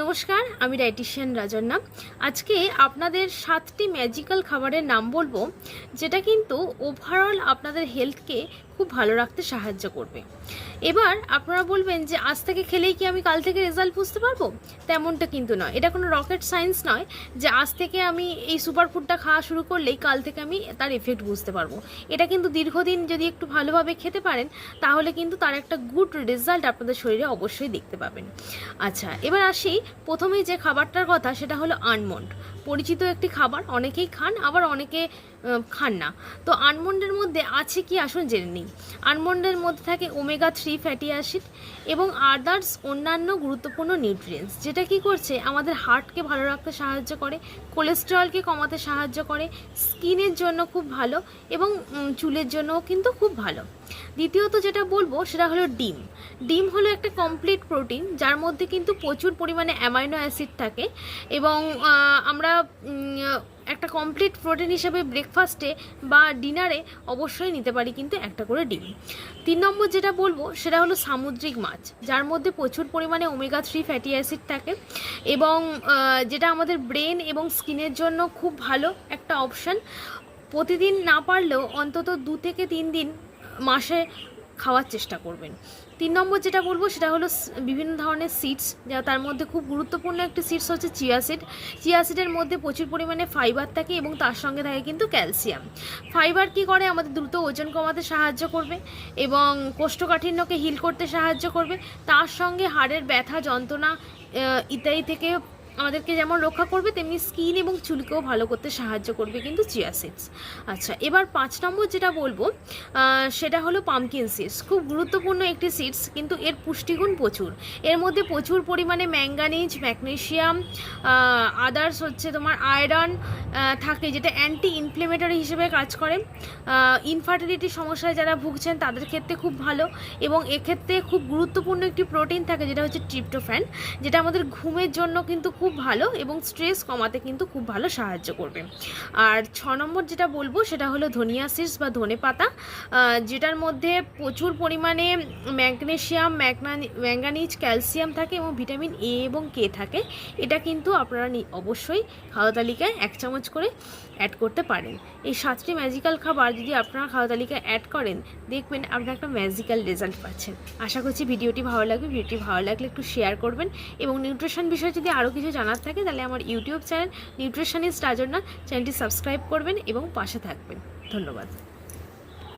নমস্কার, আমি ডায়েটিশিয়ান রাজন্না। আজকে আপনাদের 7টি ম্যাজিক্যাল খাবারের নাম বলবো, যেটা কিন্তু ওভারঅল আপনাদের হেলথকে খুব ভালো রাখতে সাহায্য করবে। এবার আপনারা বলবেন যে আজ থেকে খেলেই কি আমি কাল থেকে রেজাল্ট বুঝতে পারবো? তেমনটা কিন্তু নয়। এটা কোনো রকেট সায়েন্স নয় যে আজ থেকে আমি এই সুপারফুডটা খাওয়া শুরু করলেই কাল থেকে আমি তার এফেক্ট বুঝতে পারবো। এটা কিন্তু দীর্ঘদিন যদি একটু ভালোভাবে খেতে পারেন তাহলে কিন্তু তার একটা গুড রেজাল্ট আপনাদের শরীরে অবশ্যই দেখতে পাবেন। আচ্ছা, এবার আসি প্রথমেই যে খাবারটার কথা, সেটা হলো আলমন্ড। পরিচিত একটি খাবার, অনেকেই খান আবার অনেকে খান না। তো আলমন্ডের মধ্যে আছে কি আসুন জেনে নিই। আলমন্ডের মধ্যে থাকে ওমেগা-3 ফ্যাটি অ্যাসিড এবং আদার্স অন্যান্য গুরুত্বপূর্ণ নিউট্রিয়েন্টস, যেটা কি করছে আমাদের হার্টকে ভালো রাখতে সাহায্য করে, কোলেস্টেরলকে কমাতে সাহায্য করে, স্কিনের জন্য খুব ভালো এবং চুলের জন্যও কিন্তু খুব ভালো। দ্বিতীয়ত যেটা বলবো সেটা হলো ডিম। ডিম হলো একটা কমপ্লিট প্রোটিন, যার মধ্যে কিন্তু প্রচুর পরিমাণে অ্যামাইনো অ্যাসিড থাকে এবং আমরা একটা কমপ্লিট প্রোটিন হিসেবে ব্রেকফাস্টে বা ডিনারে অবশ্যই নিতে পারি কিন্তু একটা করে ডিম। 3 নম্বর যেটা বলবো সেটা হলো সামুদ্রিক মাছ, যার মধ্যে প্রচুর পরিমাণে ওমেগা-3 ফ্যাটি অ্যাসিড থাকে এবং যেটা আমাদের ব্রেন এবং স্কিনের জন্য খুব ভালো একটা অপশান। প্রতিদিন না পারলেও অন্তত 2 থেকে 3 দিন মাসে খাওয়ার চেষ্টা করবেন। 3 নম্বর যেটা বলবো সেটা হলো বিভিন্ন ধরনের সিডস, যা তার মধ্যে খুব গুরুত্বপূর্ণ একটি সিডস হচ্ছে চিয়া সিড। চিয়া সিডের মধ্যে প্রচুর পরিমাণে ফাইবার থাকে এবং তার সঙ্গে থাকে কিন্তু ক্যালসিয়াম। ফাইবার কী করে, আমাদের দ্রুত ওজন কমাতে সাহায্য করবে এবং কোষ্ঠকাঠিন্যকে হিল করতে সাহায্য করবে। তার সঙ্গে হাড়ের ব্যথা, যন্ত্রণা ইত্যাদি থেকে আমাদেরকে যেমন রক্ষা করবে, তেমনি স্কিন এবং চুলকেও ভালো করতে সাহায্য করবে কিন্তু চিয়া সিডস। আচ্ছা, এবার 5 নম্বর যেটা বলবো সেটা হলো পামকিন সিডস। খুব গুরুত্বপূর্ণ একটি সিডস, কিন্তু এর পুষ্টিগুণ প্রচুর। এর মধ্যে প্রচুর পরিমাণে ম্যাঙ্গানিজ, ম্যাগনেসিয়াম, আদার্স হচ্ছে তোমার আয়রন থাকে, যেটা অ্যান্টি ইনফ্লেমেটরি হিসেবে কাজ করে। ইনফার্টিলিটি সমস্যায় যারা ভুগছেন তাদের ক্ষেত্রে খুব ভালো এবং এক্ষেত্রে খুব গুরুত্বপূর্ণ একটি প্রোটিন থাকে, যেটা হচ্ছে ট্রিপ্টোফ্যান, যেটা আমাদের ঘুমের জন্য কিন্তু খুব ভালো এবং স্ট্রেস কমাতে কিন্তু খুব ভালো সাহায্য করবে। আর 6 নম্বর যেটা বলবো সেটা হলো ধনিয়া সিডস বা ধনে পাতা, যেটার মধ্যে প্রচুর পরিমাণে ম্যাগনেসিয়াম, ম্যাঙ্গানিজ, ক্যালসিয়াম থাকে এবং ভিটামিন এ এবং কে থাকে। এটা কিন্তু আপনারা অবশ্যই খাওয়া তালিকায় 1 চামচ করে অ্যাড করতে পারেন। এই 7টি ম্যাজিক্যাল খাবার যদি আপনারা খাওয়া তালিকায় অ্যাড করেন, দেখবেন আপনারা একটা ম্যাজিক্যাল রেজাল্ট পাচ্ছেন। আশা করছি ভিডিওটি ভালো লাগবে। ভিডিওটি ভালো লাগলে একটু শেয়ার করবেন এবং নিউট্রিশন বিষয়ে যদি আরও কিছু জানার থাকে তাহলে আমার ইউটিউব চ্যানেল নিউট্রিশনিস্ট রাজন্না চ্যানেলটি সাবস্ক্রাইব করবেন এবং পাশে থাকবেন। ধন্যবাদ।